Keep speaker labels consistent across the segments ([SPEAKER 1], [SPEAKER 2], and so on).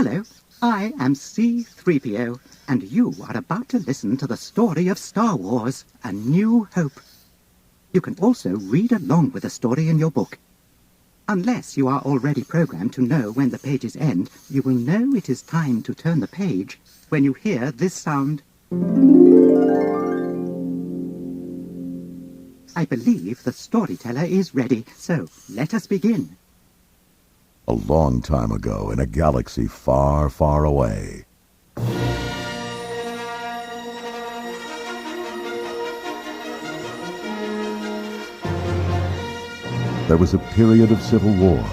[SPEAKER 1] Hello, I am C-3PO, and you are about to listen to the story of Star Wars, A New Hope. You can also read along with the story in your book. Unless you are already programmed to know when the pages end, you will know it is time to turn the page when you hear this sound. I believe the storyteller is ready, so let us begin.
[SPEAKER 2] A long time ago, in a galaxy far, far away, there was a period of civil war.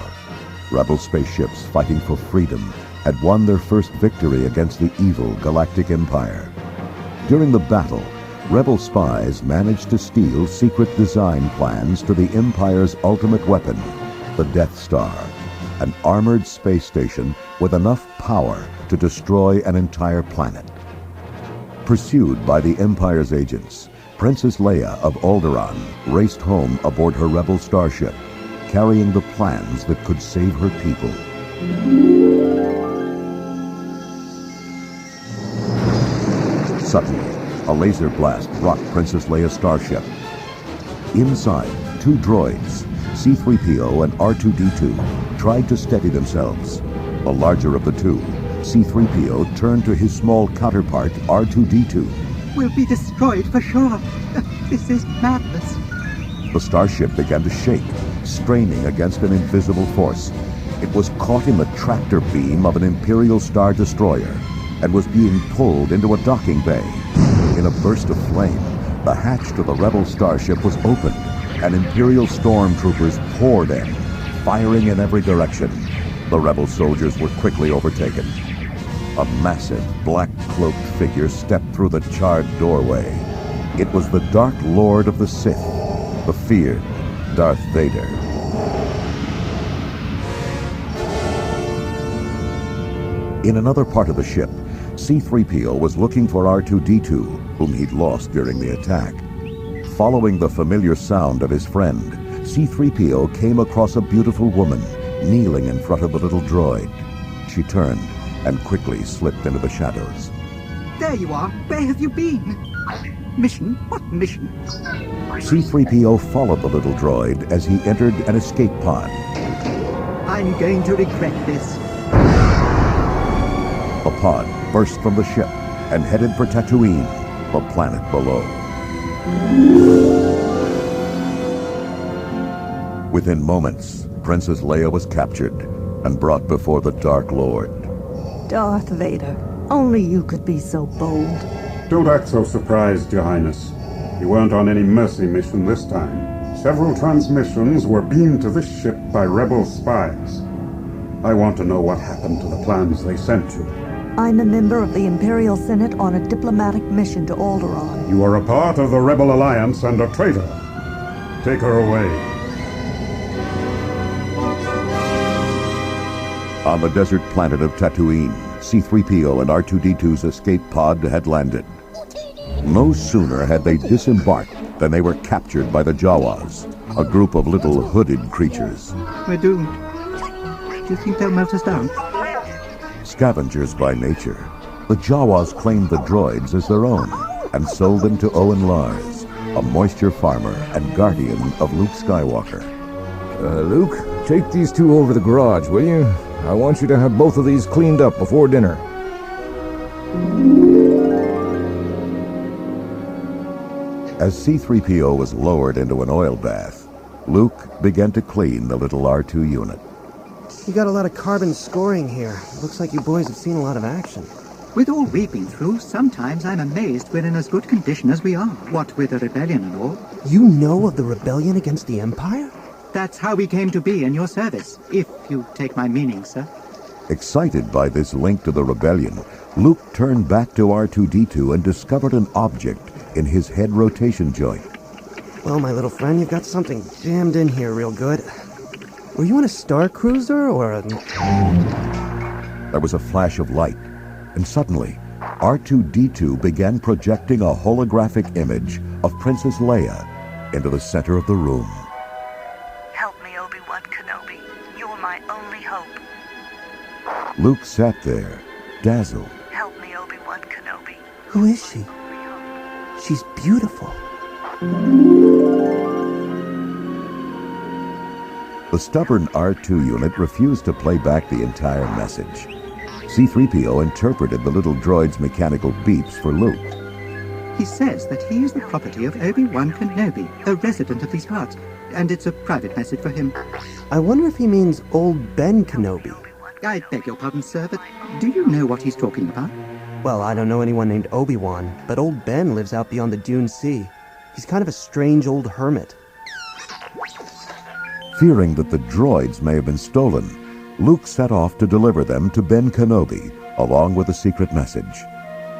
[SPEAKER 2] Rebel spaceships fighting for freedom had won their first victory against the evil Galactic Empire. During the battle, Rebel spies managed to steal secret design plans to the Empire's ultimate weapon, the Death Star, an armored space station with enough power to destroy an entire planet. Pursued by the Empire's agents, Princess Leia of Alderaan raced home aboard her Rebel starship, carrying the plans that could save her people. Suddenly, a laser blast rocked Princess Leia's starship. Inside, two droids, C-3PO and R2-D2, tried to steady themselves. The larger of the two, C-3PO turned to his small counterpart, R2-D2.
[SPEAKER 1] We'll be destroyed for sure. This is madness.
[SPEAKER 2] The starship began to shake, straining against an invisible force. It was caught in the tractor beam of an Imperial Star Destroyer and was being pulled into a docking bay. In a burst of flame, the hatch to the Rebel starship was opened, and Imperial stormtroopers poured in, firing in every direction. The Rebel soldiers were quickly overtaken. A massive, black-cloaked figure stepped through the charred doorway. It was the Dark Lord of the Sith, the feared Darth Vader. In another part of the ship, C-3PO was looking for R2-D2, whom he'd lost during the attack. Following the familiar sound of his friend, C-3PO came across a beautiful woman kneeling in front of the little droid. She turned and quickly slipped into the shadows.
[SPEAKER 1] There you are. Where have you been? Mission? What mission?
[SPEAKER 2] C-3PO followed the little droid as he entered an escape pod.
[SPEAKER 1] I'm going to regret this.
[SPEAKER 2] The pod burst from the ship and headed for Tatooine, the planet below. Within moments, Princess Leia was captured and brought before the Dark Lord.
[SPEAKER 3] Darth Vader, only you could be so bold.
[SPEAKER 4] Don't act so surprised, Your Highness. You weren't on any mercy mission this time. Several transmissions were beamed to this ship by Rebel spies. I want to know what happened to the plans they sent you.
[SPEAKER 3] I'm a member of the Imperial Senate on a diplomatic mission to Alderaan.
[SPEAKER 4] You are a part of the Rebel Alliance and a traitor. Take her away.
[SPEAKER 2] On the desert planet of Tatooine, C-3PO and R2-D2's escape pod had landed. No sooner had they disembarked than they were captured by the Jawas, a group of little hooded creatures.
[SPEAKER 1] We're doomed. Do you think they'll melt us down?
[SPEAKER 2] Scavengers by nature, the Jawas claimed the droids as their own and sold them to Owen Lars, a moisture farmer and guardian of Luke Skywalker.
[SPEAKER 5] Luke, take these two over to the garage, will you? I want you to have both of these cleaned up before dinner.
[SPEAKER 2] As C-3PO was lowered into an oil bath, Luke began to clean the little R2 unit.
[SPEAKER 6] You got a lot of carbon scoring here. Looks like you boys have seen a lot of action.
[SPEAKER 1] With all we've been through, sometimes I'm amazed we're in as good condition as we are, what with the rebellion and all.
[SPEAKER 6] You know of the rebellion against the Empire?
[SPEAKER 1] That's how we came to be in your service, if you take my meaning, sir.
[SPEAKER 2] Excited by this link to the rebellion, Luke turned back to R2-D2 and discovered an object in his head rotation joint.
[SPEAKER 6] Well, my little friend, you've got something jammed in here real good. Were you on a Star Cruiser or a...
[SPEAKER 2] There was a flash of light, and suddenly, R2-D2 began projecting a holographic image of Princess Leia into the center of the room.
[SPEAKER 3] Help me, Obi-Wan Kenobi. You're my only hope.
[SPEAKER 2] Luke sat there, dazzled.
[SPEAKER 3] Help me, Obi-Wan Kenobi.
[SPEAKER 6] Who is she? She's beautiful.
[SPEAKER 2] The stubborn R2 unit refused to play back the entire message. C-3PO interpreted the little droid's mechanical beeps for Luke.
[SPEAKER 1] He says that he is the property of Obi-Wan Kenobi, a resident of these parts, and it's a private message for him.
[SPEAKER 6] I wonder if he means old Ben Kenobi.
[SPEAKER 1] I beg your pardon, sir, but do you know what he's talking about?
[SPEAKER 6] Well, I don't know anyone named Obi-Wan, but old Ben lives out beyond the Dune Sea. He's kind of a strange old hermit.
[SPEAKER 2] Fearing that the droids may have been stolen, Luke set off to deliver them to Ben Kenobi, along with a secret message.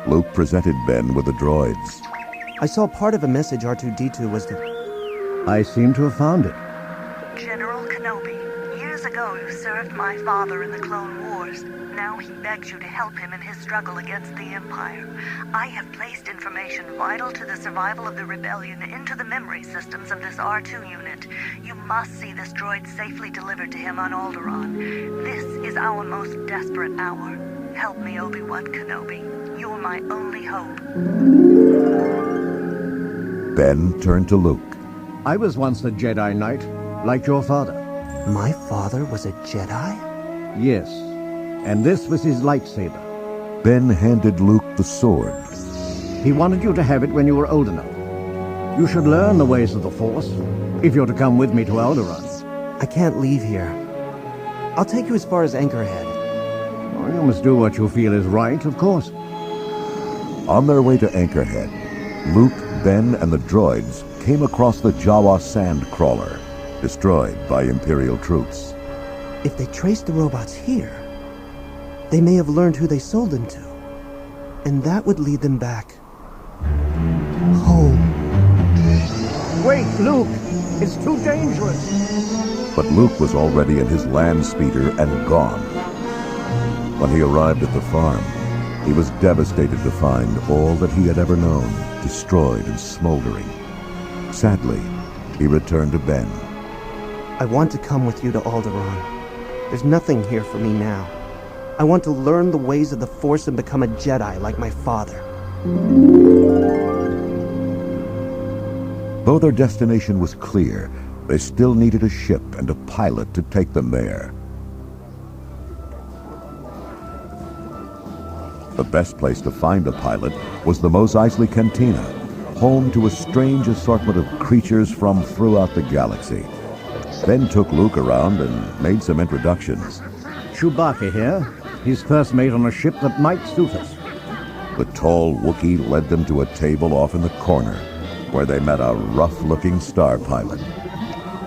[SPEAKER 2] Luke presented Ben with the droids.
[SPEAKER 6] I saw part of a message R2-D2 was to...
[SPEAKER 7] I seem to have found it.
[SPEAKER 3] General Kenobi, years ago you served my father in the Clone Wars. Now he begs you to help him in his struggle against the Empire. I have placed information vital to the survival of the rebellion into the memory systems of this R2 unit. You must see this droid safely delivered to him on Alderaan. This is our most desperate hour. Help me, Obi-Wan Kenobi. You're my only hope.
[SPEAKER 2] Ben turned to Luke.
[SPEAKER 7] I was once a Jedi Knight, like your father.
[SPEAKER 6] My father was a Jedi?
[SPEAKER 7] Yes, and this was his lightsaber.
[SPEAKER 2] Ben handed Luke the sword.
[SPEAKER 7] He wanted you to have it when you were old enough. You should learn the ways of the Force, if you're to come with me to Alderaan.
[SPEAKER 6] I can't leave here. I'll take you as far as Anchorhead.
[SPEAKER 7] Well, you must do what you feel is right, of course.
[SPEAKER 2] On their way to Anchorhead, Luke, Ben, and the droids came across the Jawa sand crawler, destroyed by Imperial troops.
[SPEAKER 6] If they traced the robots here, they may have learned who they sold them to. And that would lead them back home.
[SPEAKER 7] Wait, Luke! It's too dangerous!
[SPEAKER 2] But Luke was already in his land speeder and gone. When he arrived at the farm, he was devastated to find all that he had ever known destroyed and smoldering. Sadly, he returned to Ben.
[SPEAKER 6] I want to come with you to Alderaan. There's nothing here for me now. I want to learn the ways of the Force and become a Jedi like my father.
[SPEAKER 2] Though their destination was clear, they still needed a ship and a pilot to take them there. The best place to find a pilot was the Mos Eisley Cantina, home to a strange assortment of creatures from throughout the galaxy. Ben took Luke around and made some introductions.
[SPEAKER 7] Chewbacca here. He's first mate on a ship that might suit us.
[SPEAKER 2] The tall Wookiee led them to a table off in the corner, where they met a rough-looking star pilot.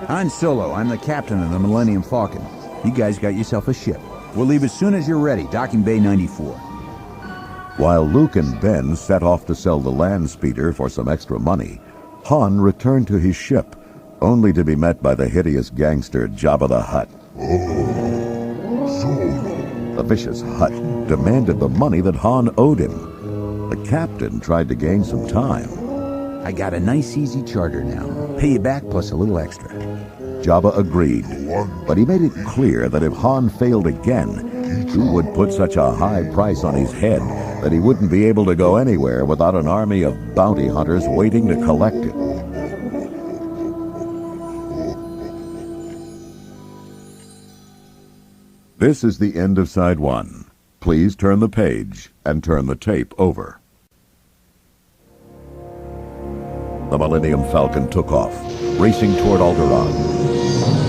[SPEAKER 8] Han Solo, I'm the captain of the Millennium Falcon. You guys got yourself a ship. We'll leave as soon as you're ready, docking bay 94.
[SPEAKER 2] While Luke and Ben set off to sell the land speeder for some extra money, Han returned to his ship, only to be met by the hideous gangster Jabba the Hutt. The vicious Hutt demanded the money that Han owed him. The captain tried to gain some time.
[SPEAKER 8] I got a nice easy charter now. Pay you back plus a little extra.
[SPEAKER 2] Jabba agreed, but he made it clear that if Han failed again, he would put such a high price on his head that he wouldn't be able to go anywhere without an army of bounty hunters waiting to collect it. This is the end of Side 1. Please turn the page and turn the tape over. The Millennium Falcon took off, racing toward Alderaan.